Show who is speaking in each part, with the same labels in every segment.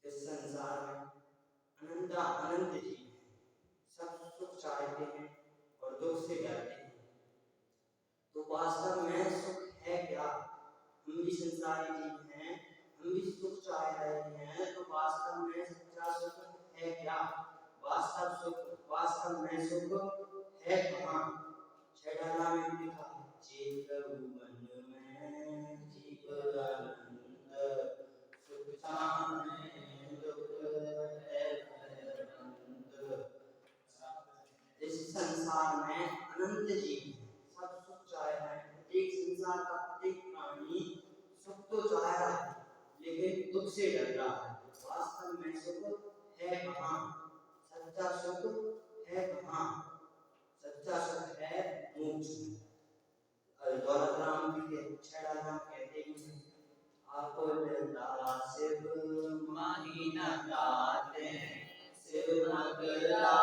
Speaker 1: इस संसार में अनंत जीव हैं, सब सुख चाहते हैं और दुख से डरते हैं। तो वास्तव में सुख है क्या? हम भी संसारी जीव हैं, हम भी सुख चाह रहे हैं, तो वास्तव में सच्चा सुख है क्या? वास्तव में सुख है कहाँ? छेड़ाला में लिखा है, चेत मन में जीव आनंद, सुख चाहे दुख है भयबंद। इस संसार में अनंत जीव हैं, सब सुख चाह रहे हैं। प्रत्येक संसार का प्रत्येक प्राणी सुख तो चाह रहा है, लेकिन दुख से डर रहा है। वास्तव में सुख है कहाँ? सच्चा सुख है कहाँ? सच्चा सुख है मोक्ष में। दौलत राम जी के छेड़ा राम कहते हैं, आकुल दासिब महीना दाते शिव नगरा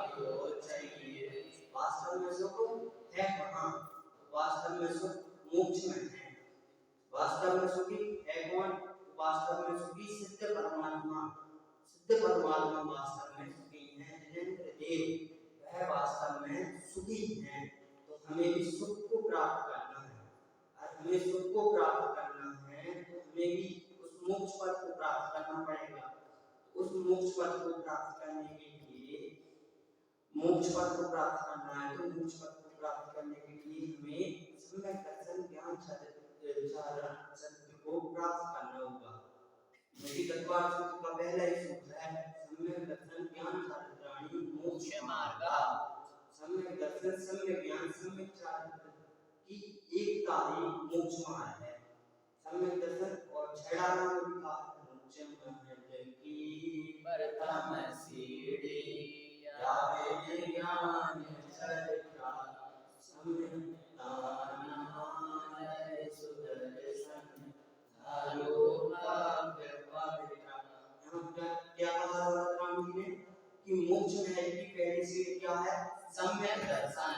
Speaker 1: क्यों चाहिए। वास्तव में सुख है कहाँ? वास्तव में सुख मोक्ष में है। वास्तव में सुखी है कौन? वास्तव में सुखी सिद्ध परमात्मा। सिद्ध परमात्मा वास्तव में सुखी है। जिनेंद्र देव वह वास्तव में सुखी है। तो हमें भी सुख को प्राप्त करना है, और हमें सुख को प्राप्त करना है तो हमें भी उस मोक्ष पद को प्राप्त करना पड़ेगा। उस मोक्ष पद को प्राप्त करने के लिए मोक्ष पद को प्राप्त करना है, तो मोक्ष पद को प्राप्त करने के लिए हमें सम्यक दर्शन ज्ञान सत्य को प्राप्त करना होगा। क्योंकि तत्वार्थ सूत्र का पहला ही सूत्र है, सम्यक दर्शन ज्ञान चारित्राणि मोक्ष मार्ग। सम्यक दर्शन, सम्यक ज्ञान, सम्यक चारित्र की एकता ही मोक्ष मार्ग है। सम्यक दर्शन और छेड़ा नाम लिखा है, मोक्ष मार्ग की प्रथम सीढ़ी यावे ज्ञान चरित्रा सम्यक दानाय सुदर्शन आलोका व्यवहारिका। यहाँ क्या कहा राम जी ने कि मोक्ष में की पहली सीढ़ी क्या है? सम्यक दर्शन।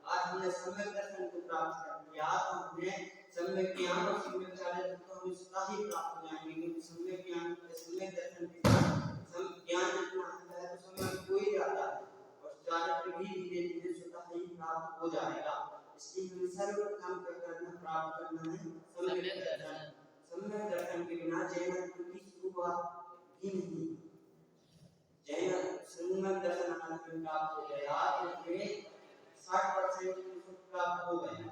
Speaker 1: आज हमने सम्यक दर्शन को प्राप्त कर लिया, तो हमने सम्यक ज्ञान और सम्यक चारित्र तो हम इसका ही प्राप्त हो जाएंगे। क्योंकि सम्यक ज्ञान, सम्यक दर्शन के साथ ज्ञान जितना आता है तो सम्यक हो ही जाता है, और चारित्र भी धीरे धीरे स्वतः ही प्राप्त हो जाएगा। इसलिए हमें सर्वप्रथम प्राप्त करना है सम्यक दर्शन। सम्यक दर्शन के बिना जैन की शुरुआत भी नहीं। जैन सम्यक दर्शन हमें प्राप्त हो गया तो हमें 60% सुख प्राप्त हो गया,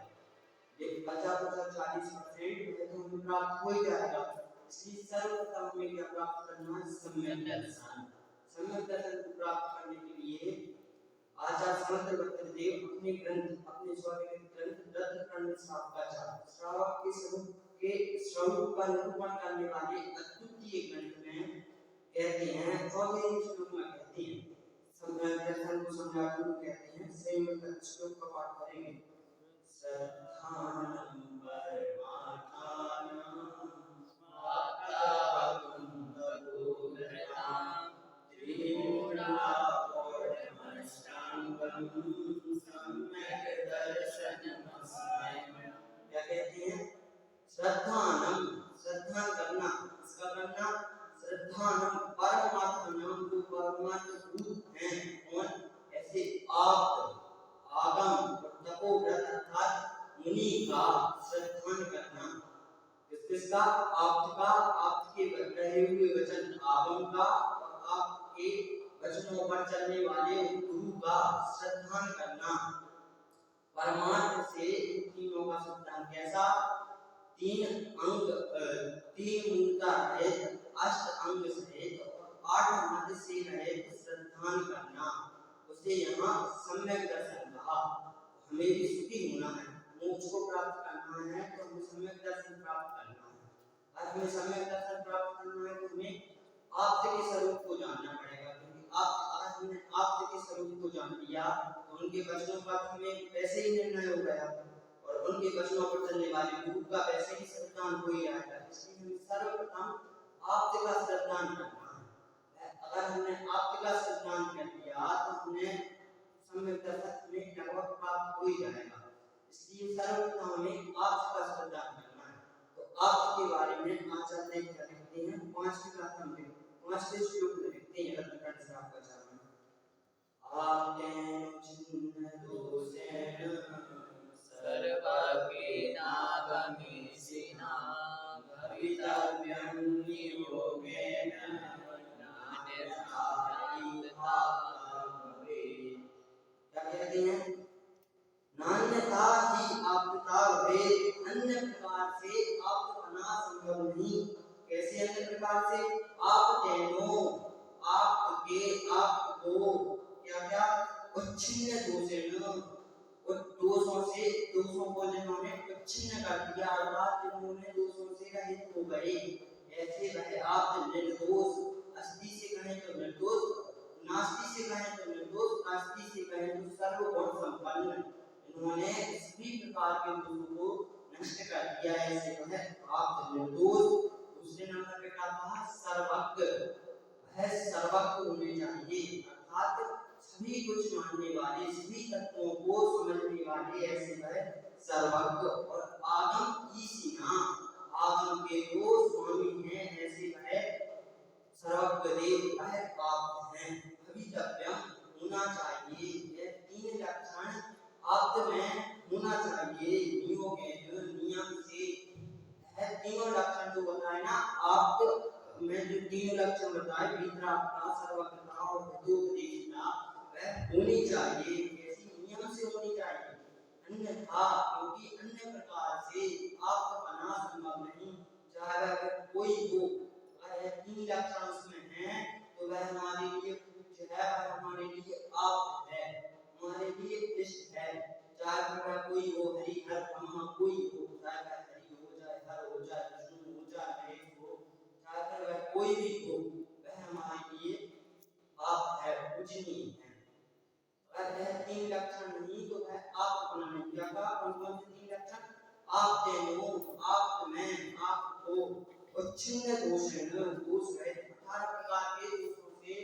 Speaker 1: लेकिन बचा 40% तो हमें प्राप्त हो ही जाएगा। इसलिए सर्वप्रथम हमें क्या प्राप्त करना है? सम्यक दर्शन। सम्यक दर्शन को प्राप्त करने के लिए आचार्य समर्थ भट्टदेव अपने ग्रंथ, अपने स्वलिखित ग्रंथ रत्नकर्ण श्रावक के स्वरूप का निरूपण करने वाले अद्वितीय ग्रंथ में कहते हैं, चौथे श्लोक में कहते हैं, सम्यक दर्शन को समझाते हुए कहते हैं, संयुक्त श्लोक का पाठ करेंगे। श्रद्धानम परमार्थानाम वाक्यागम तपोधृताम त्रिगुणापौर्णमष्टांगम सम्यक दर्शनमस्मै। क्या कहते हैं? श्रद्धानम, श्रद्धा करना, इसका करना श्रद्धानम परमात्मानम, जो परमात्मा रूप हैं कौन? ऐसे आप आगम तपोव्रत अर्थात मुनि का श्रद्धान करना। किसका? आपका, आपके कहे हुए वचन आगम का और आपके वचनों पर चलने वाले गुरु का श्रद्धान करना। परमात्मा से इन तीनों का श्रद्धान कैसा? तीन अंग, तीन मूलता रहित, अष्ट अंग सहित और 8 मध्य से रहित श्रद्धान करना, उसे यहाँ सम्यक दर्शन कहा। हमें भी सुखी होना है, मोक्ष को प्राप्त करना है, तो हमें सम्यक दर्शन प्राप्त करना है। आज हमें सम्यक दर्शन प्राप्त करना है तो हमें आपसे के स्वरूप को जानना पड़ेगा। क्योंकि आज हमने आपसे के स्वरूप को जान लिया तो उनके वचनों का हमें वैसे ही निर्णय हो गया, और उनके वचनों पर चलने वाले गुरु का वैसे ही श्रद्धान हो ही आएगा। इसलिए हमें सर्वप्रथम आपसे का श्रद्धान करना है। अगर हमने आप का सिद्धांत कर दिया तो हमने सम्यक दर्शन में लगभग प्राप्त हो ही जाएगा। इसलिए सर्वप्रथम हमें आप का सिद्धांत करना है। तो आप के बारे में आचार्य क्या लिखते हैं, 5वें श्लोक में लिखते हैं रत्नकर्ण से आपका चरण आप्तेन छिन्न दोषेण
Speaker 2: सर्वज्ञेनागमेशिना
Speaker 1: भवितव्यं नियोगेन क्या कहते हैं, नान्यथा ही आपदा वेद अन्य प्रकार से आप बना संभव नहीं। कैसे अन्य प्रकार से, आप तेनो आपके आपको क्या क्या उच्छिन्न दोषेण, उन दोषों से, दोषों को जिन्होंने उच्छिन्न कर दिया अर्थात जिन्होंने दोषों से रहित हो गए, ऐसे वह आप निर्दोष, अस्ति से कहें तो निर्दोष, नास्ति से कहें तो निर्दोष, नास्ति से कहें तो सर्वगुण संपन्न, इन्होंने सभी प्रकार के दोषों को नष्ट कर दिया है, ऐसे वह आप निर्दोष। दूसरे नंबर पे क्या कहा, सर्वज्ञ, वह सर्वज्ञ होने चाहिए अर्थात सभी कुछ जानने वाले, सभी तत्वों को समझने वाले, ऐसे वह सर्वज्ञ। और आगम ईशिना, आगम के जो स्वामी हैं, ऐसे वह सर्वज्ञ देव, वह आप हैं। भवितव्यम होना चाहिए, यह तीन लक्षण आप में होना चाहिए, नियम से। यह तीनों लक्षण जो बताए ना आप में, जो तीनों लक्षण बताए, वितरागता, सर्वज्ञता और हितोपदेशता, वह होनी चाहिए, ऐसी नियम से होनी चाहिए। अन्यथा, क्योंकि अन्य प्रकार से आप बना संभव नहीं, चाहे वह कोई हो, अगर तीन लक्षण उसमें हैं तो वह हमारे लिए पूज्य है, वह हमारे लिए आप है, हमारे लिए इष्ट है। चाहे वह कोई हो, हरिहर ब्रह्मा कोई हो, चाहे वह हरि हो, चाहे हर हो, चाहे विष्णु हो, चाहे महेश हो, चाहे वह कोई भी हो, वह हमारे लिए आप है, पूजनीय है। अगर यह तीन लक्षण नहीं तो वह आप अपना नहीं जाएगा। कौन से तीन लक्षण, आप तेनो, आप में, आपको उच्छिन्न दोषेण, दोष रहित, 18 प्रकार के दोषों से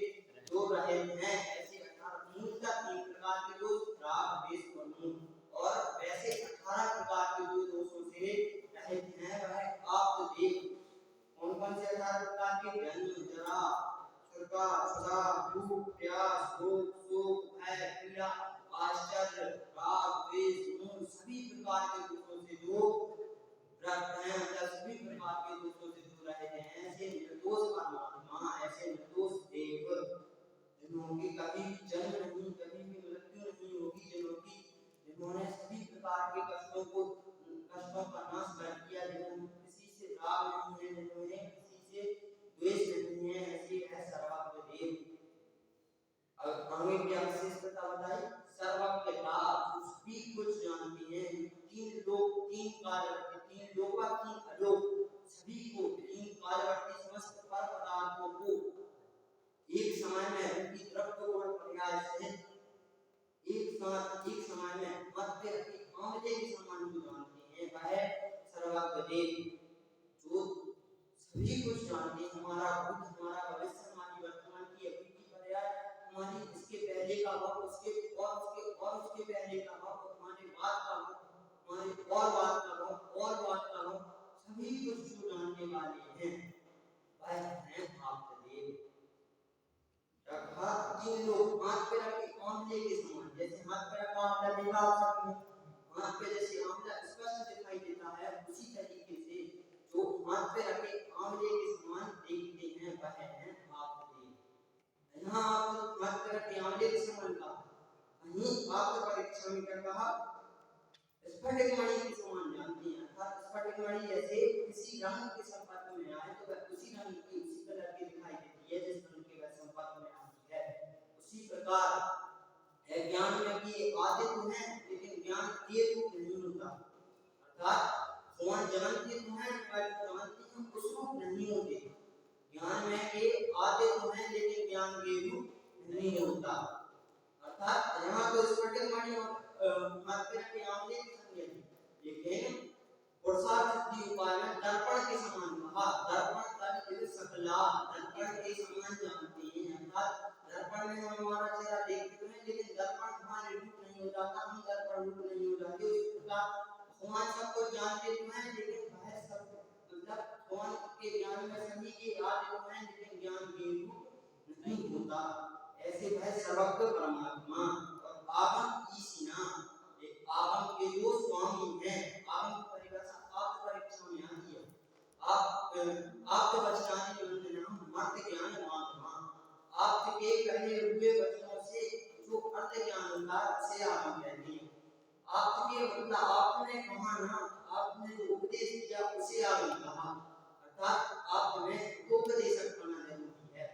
Speaker 1: जो रहित हैं, ऐसे 18 मूलतः 3 प्रकार के दोष, राग द्वेष मोह, और वैसे 18 प्रकार के जो दोषों से रहित हैं वह आप देव। कौन कौन से 18 प्रकार के, जन्म, जरा, शोका, क्षुधा, भूख, प्यास, रोग, शोक, भय, पीड़ा, आश्चर्य, राग द्वेष मोह, सभी प्रकार के दोषों से जो रहित हैं, सभी प्रकार के दोषों से जो रहित हैं, ऐसे निर्दोष परमात्मा, ऐसे निर्दोष देव, जिन्होंने कभी भी जन्म नहीं, कभी भी मृत्यु नहीं होगी, जिन्होंने सभी प्रकार के कष्टों का नाश कर दिया, जिन्होंने किसी से राग नहीं है, जिन्होंने किसी से द्वेष नहीं है, ऐसे है सर्वज्ञ देव। अब आगे क्या विशेषता बताई, सर्वज्ञता, सभी कुछ जानती है, तीन लोक, तीन कालवर्ती, तीन लोका, तीन अलोक, सभी को, तीन कालवर्ती समस्त पर पदार्थों को एक समय में उनकी द्रव्य गुण पर्याय सहित एक समय में मध्य रखी आमले के समान को जानते हैं, वह सर्वज्ञ देव, जो सभी कुछ जानते हैं, हमारा भूत, हमारा भविष्य, हमारी वर्तमान की, अभी की पर्याय, हमारी इसके पहले का वक्त, उसके पहले का वक्त, हमारे बाद का वक्त, हमारे और बाद का वक्त, सभी कुछ जो जानने वाले हैं वह हैं आप देव। रखा तीन लोग, हाथ पे रखे आंवले के समान, जैसे हाथ पे रखा आंवला देखा आप सबने, हाथ पे जैसे आंवला स्पष्ट दिखाई देता है, उसी तरीके से जो हाथ पे रखे आंवले के समान देखते हैं वह हैं आप देव। यहाँ आप हाथ पे रखे आंवले के समान का, वहीं आप परीक्षा में क्या कहा, स्फटिक मणि के समान जानते हैं, अर्थात स्फटिक मणि जैसे किसी रंग के संपर्क में आए तो वह उसी रंग की, उसी कलर की दिखाई देती है जिस रंग के वह संपर्क में आती है। उसी प्रकार है ज्ञान में कि आदि तो है लेकिन ज्ञान एक रूप नहीं होता, अर्थात भगवान जानते तो हैं पर जानते हैं उस रूप नहीं होते। ज्ञान में के आदि तो है लेकिन ज्ञान के रूप नहीं होता, अर्थात यहाँ तो स्फटिक मणि और मात्र के आंवले की संज्ञा है, लेकिन पुरुषार्थ सिद्धि उपाय में दर्पण के समान कहा, दर्पण तद सकला, दर्पण के समान जानते हैं, अर्थात दर्पण में हम हमारा चेहरा देखते हैं लेकिन दर्पण हमारे रूप नहीं हो जाता, हम दर्पण रूप नहीं हो जाते। उस प्रकार भगवान सबको जानते तो हैं लेकिन वह सब मतलब भगवान के ज्ञान में सभी के आते तो हैं लेकिन ज्ञान के रूप नहीं होता। ऐसे वह सर्वज्ञ परमात्मा और आगम ईशिना, आगम के जो स्वामी हैं, आगम की परिभाषा आप परीक्षा में आती है। आप बचनानी नाम मर्त ज्ञान महात्मा, आपके कहे हुए वचनों से जो अर्थ ज्ञान होता है उसे आगम कहते हैं। आपके मतलब आपने कहा ना, आपने जो उपदेश दिया उसे आगम कहा। अर्थात आप में उपदेशक होना जरूरी है।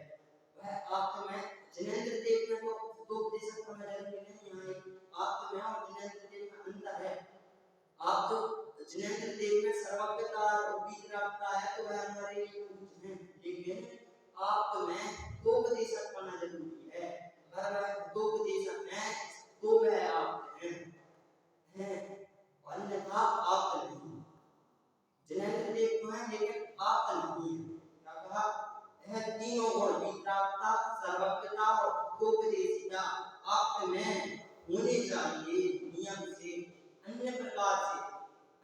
Speaker 1: वह आप में जिनेंद्र देव में तो उपदेशक होना जरूरी नहीं है। आप में और जिनेंद्र देव में अंतर है। आप तो जिनेंद्र देव में सर्वज्ञता और वीतरागता है तो वह हमारे लिए कुछ है, लेकिन आप में दो उपदेशक होना जरूरी है। अगर वह दो उपदेशक हैं तो वह आप हैं, अन्यथा आप नहीं। जिनेंद्र देव तो है लेकिन आप नहीं है। क्या कहा? यह तीनों गुण वीतरागता, सर्वज्ञता और उपदेशिता आप में होने चाहिए नियम से, अन्य प्रकार से,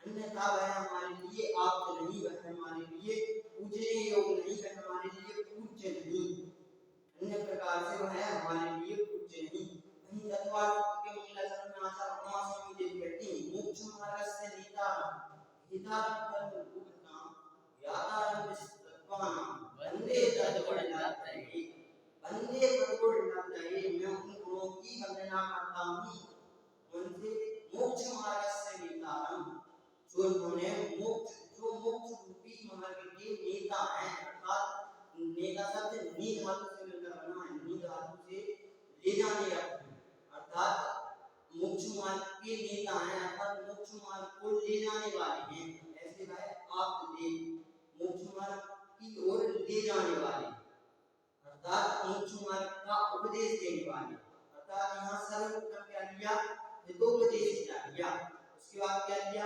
Speaker 1: अन्यथा वह हमारे लिए आप नहीं, वह हमारे लिए पूजने योग्य नहीं, वह हमारे लिए पूज्य नहीं। अन्य प्रकार से वह हमारे लिए पूज्य नहीं। वहीं तत्वार्थ के मंगलाचरण में आचार्य उमास्वामी देव कहते हैं मोक्ष मार्ग से नीतारम हितारम कर्म यातारम विस्तत्वानाम वंदे तद्गुणनाथये, वंदे तद्गुणनाथये, मैं उन गुणों की वंदना करता हूँ उनसे मोक्ष मार्ग से नीतारम, जो उन्होंने मोक्ष, जो मोक्ष रूपी मार्ग के नेता हैं। अर्थात नेता शब्द नी धातु से मिलकर बना है, नी धातु से ले जाने वाले, अर्थात मोक्ष मार्ग के नेता हैं, अर्थात मोक्ष मार्ग को ले जाने वाले हैं। ऐसे वह आप दे मोक्ष मार्ग की ओर ले जाने वाले, अर्थात मोक्ष मार्ग का उपदेश देने वाले। अर्थात यहाँ सर्वप्रथम क्या लिया? हितोपदेश किया। उसके बाद क्या लिया?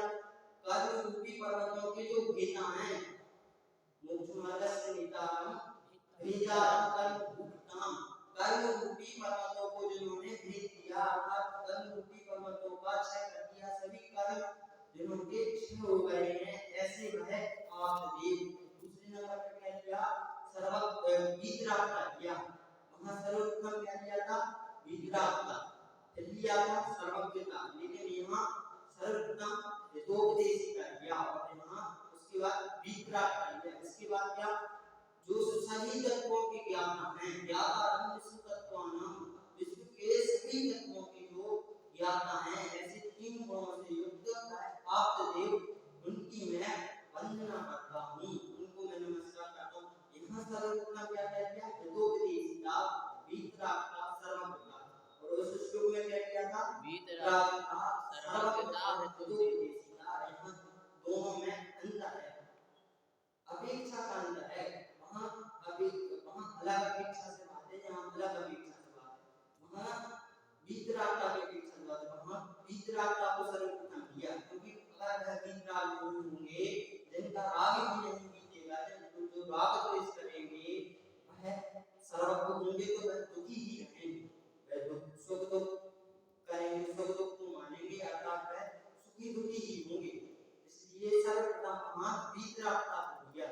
Speaker 1: कर्म रूपी पर्वतों के जो भेदा हैं, मोक्ष मार्ग से नितारम भेदारम कर्म भूताम, कर्म रूपी पर्वतों को जिन्होंने भेद दिया, अर्थात कर्म रूपी पर्वतों का क्षय कर दिया, सभी कर्म जिन्होंने क्षय हो गए हैं, ऐसे वह आप देव। दूसरे नंबर पर क्या लिया? सर्वज्ञ वीतरागता किया। वहां सर्वप्रथम क्या लिया था? वीतरागता, फिर लिया था सर्वज्ञता, लेकिन यहाँ सर्वप्रथम हितोपदेशिका किया और यहाँ उसके बाद वीतरागता किया। इसके बाद क्या? जो सभी तत्वों के ज्ञाता हैं, ज्ञाता विश्व तत्वानाम, विश्व के सभी तत्वों के जो ज्ञाता हैं, ऐसे तीन गुणों से युक्त आप देव, उनकी मैं वंदना करता हूँ, उनको मैं नमस्कार करता हूँ। यहाँ सर्वप्रथम क्या कह दिया? हितोपदेशिका, वीतरागता, सर्वज्ञता, और उस श्लोक में क्या किया था? वीतरागता, सर्वज्ञता, हितोपदेशिका। यहाँ दोनों में अंतर है, अपेक्षा का अंतर है। वहाँ अलग अपेक्षा से बात है, यहाँ अलग अपेक्षा से बात है। वहाँ वीतरागता की अपेक्षा से बात है, वहाँ वीतरागता को सर्वप्रथम किया, क्योंकि अगर वह वीतराग नहीं होंगे, जिनका राग भी नहीं बीतेगा, जो राग द्वेष करेंगे, वह सर्वज्ञ होंगे तो वह दुखी ही रहेंगे, वह दुख सुख दुख करेंगे, सुख दुख को मानेंगे, अर्थात वह सुखी दुखी ही होंगे। इसलिए सर्वप्रथम वहाँ वीतरागता को किया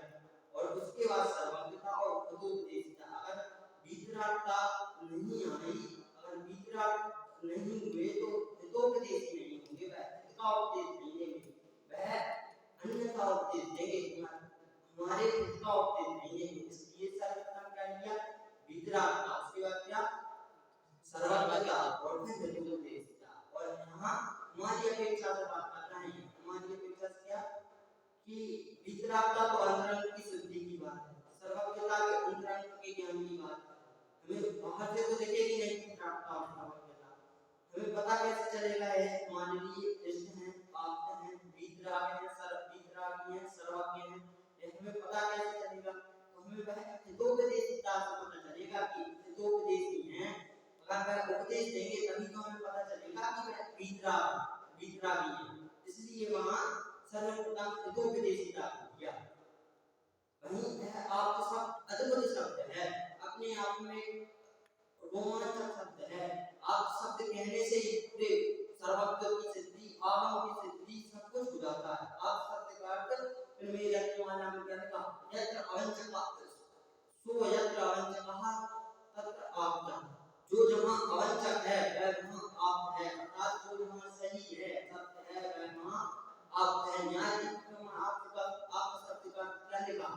Speaker 1: और उसके बाद सर्वज्ञता और हितोपदेशिता। अगर वीतरागता नहीं आई, अगर वीतराग नहीं हुए तो हितोपदेश नहीं होंगे, वह हित का उपदेश नहीं देंगे, वह अन्य का उपदेश देंगे, हमारे हित का उपदेश नहीं देंगे। इसलिए सर्वप्रथम क्या लिया? वीतरागता, उसके बाद क्या? सर्वज्ञता और फिर हितोपदेशिता। और यहाँ हमारी अपेक्षा से बात कर रहे हैं, हमारी अपेक्षा से क्या? कि वीतरागता तो अंतरंग की शुद्धि की बात है, सर्वज्ञता के अंतरंग के ज्ञान की बात है। हमें बाहर से तो दिखेगी नहीं वीतरागता और सर्वज्ञता, हमें पता कैसे चलेगा? है मान लीजिए कृष्ण है, आप हैं, वीतराग है, वीतरागी है, सर्वज्ञ है, हमें पता कैसे चलेगा? तो हमें वह हितोपदेशिता से पता चलेगा कि हितोपदेशी हैं। अगर वह उपदेश देंगे तभी तो हमें पता चलेगा कि वह वीतरागी है। इसलिए वहाँ सर्वप्रथम हितोपदेशिता किया। वहीं यह आप सब अद्भुत शब्द है, अपने आप में जहाँ अवंचक है वह वहाँ आप है, अर्थात जो वहाँ सही है सत्य है वह वहाँ आप है। न्याय आपका शब्द का क्या लिखा?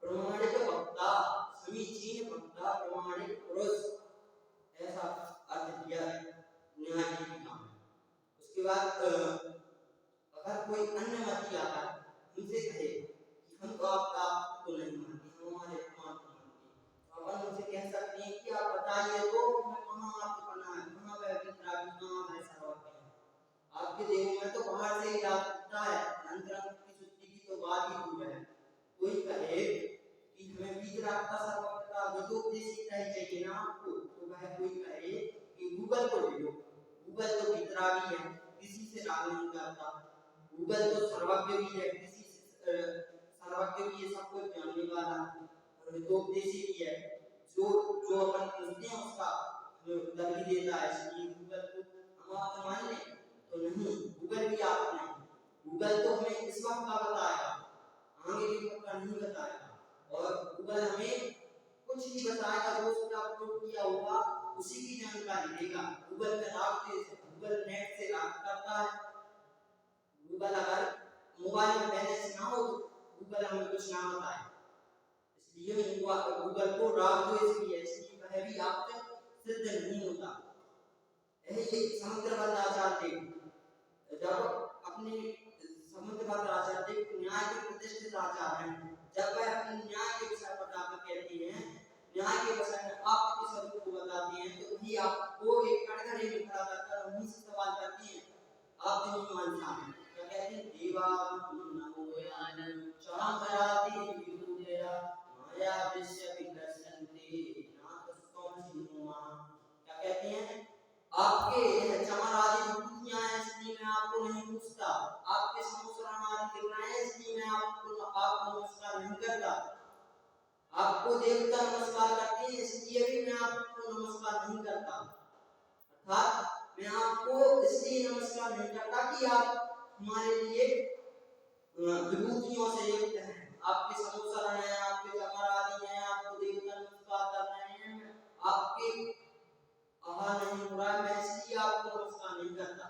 Speaker 1: प्रमाणिक वक्ता, समीचीन वक्ता, प्रमाणिक पुरुष, ऐसा अर्थ दिया न्याय की काम। उसके बाद अगर कोई अन्य मत आता है उनसे कहे कि हम तो आपका तो नहीं मानते, हम हमारे प्रमाण को मानते, तो अपन उनसे कह सकते हैं कि आप बताइए तो मैं कहाँ आपको पढ़ना है, कहाँ वह वितरागी, कहाँ वह सर्वज्ञ है? आपके देह में तो बाहर से ही आता है, अंतरंग की शुद्धि की तो बात ही दूर है। कोई कहे कि हमें वितरागता सर्वज्ञता विदुपदेशिता ही चाहिए ना आपको, तो वह कोई कहे कि गूगल को ले लो, गूगल तो वितरागी है, किसी से राग नहीं करता, गूगल तो सर्वज्ञ भी है, किसी से सर्वज्ञ भी है, सब कुछ जानने वाला और विदुपदेशी भी है, जो जो अपन पूछते हैं उसका हमें उत्तर भी देता है। इसलिए गूगल को हम आप मान लें तो नहीं, गूगल भी आप नहीं, गूगल तो हमें इस वक्त का बताएगा, आगे के वक्त का नहीं बताएगा, और गूगल हमें कुछ ही बताएगा जो उसने अपलोड किया होगा उसी की जानकारी देगा। गूगल में रात से गूगल नेट से रात करता है, गूगल अगर मोबाइल में बैलेंस ना हो तो गूगल हमें कुछ ना बताए, इसलिए गूगल को राग इसलिए वह भी आपसे सिद्ध नहीं होता। यही समुद्रभद्राचार्य जब अपने समुद्रभद्राचार्य न्याय के प्रतिष्ठित आचार्य हैं, जब वह अपने न्याय के विषय पर जाकर कहते हैं, न्याय के विषय में आपके स्वरूप को बताते हैं, तो भी आपको एक कटघरे में खड़ा कर उन्हीं से सवाल करते हैं, आप नहीं मानता है, क्या कहते हैं? देवा नमोयान चामराति विदुरेया माया दृश्य विदर्शन्ते नातस्तम सिन्नुमा। क्या कहते हैं? आपके चमर आदि विभूतियां हैं इसलिए मैं आपको नहीं पूछता, आपके समुसरण आदि दिखाएं इसलिए मैं आपको नमस्कार नहीं करता, आपको देवता नमस्कार करते हैं इसलिए भी मैं आपको नमस्कार नहीं करता, अर्थात मैं आपको इसलिए नमस्कार नहीं करता कि आप हमारे लिए विभूतियों से युक्त हैं, आपके समुसरण हैं, आपके चमर आदि हैं, आपको देवता नमस्कार कर रहे हैं, आपके नहीं हो रहा है, मैं इसलिए आपको नमस्कार नहीं करता,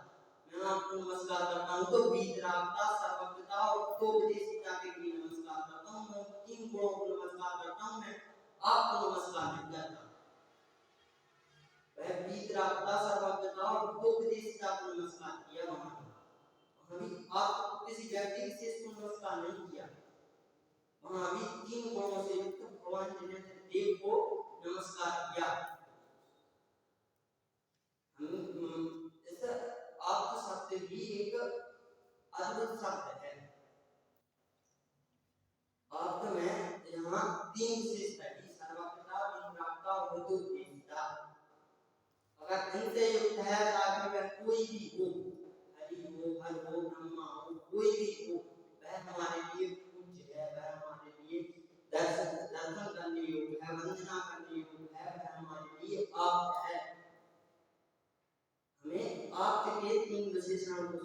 Speaker 1: मैं आपको नमस्कार करता हूँ तो वितरागता सर्वज्ञता और उपदेशिता के लिए नमस्कार करता हूँ, मैं तीन गुणों को नमस्कार करता हूँ, मैं आपको नमस्कार नहीं करता। वह वितरागता सर्वज्ञता और उपदेशिता को नमस्कार किया, वहां भी आप किसी व्यक्ति विशेष को नमस्कार नहीं किया, वहां भी तीन गुणों से युक्त भगवान देव को नमस्कार किया। आप शब्द भी एक अद्भुत शब्द है, आप में यहाँ तीन विशेषता है, सर्वज्ञता, वितरागता और विदुपदेशिता, अगर इनसे युक्त है चाहे वह कोई भी हो, हरि हो, हर हो, ब्रह्मा हो, कोई भी हो, वह हमारे लिए पूज्य है, वह हमारे लिए दर्शन करने योग्य है, वंदना करने योग्य है, वह हमारे लिए आप है। हमें आपके तीन विशेषणों को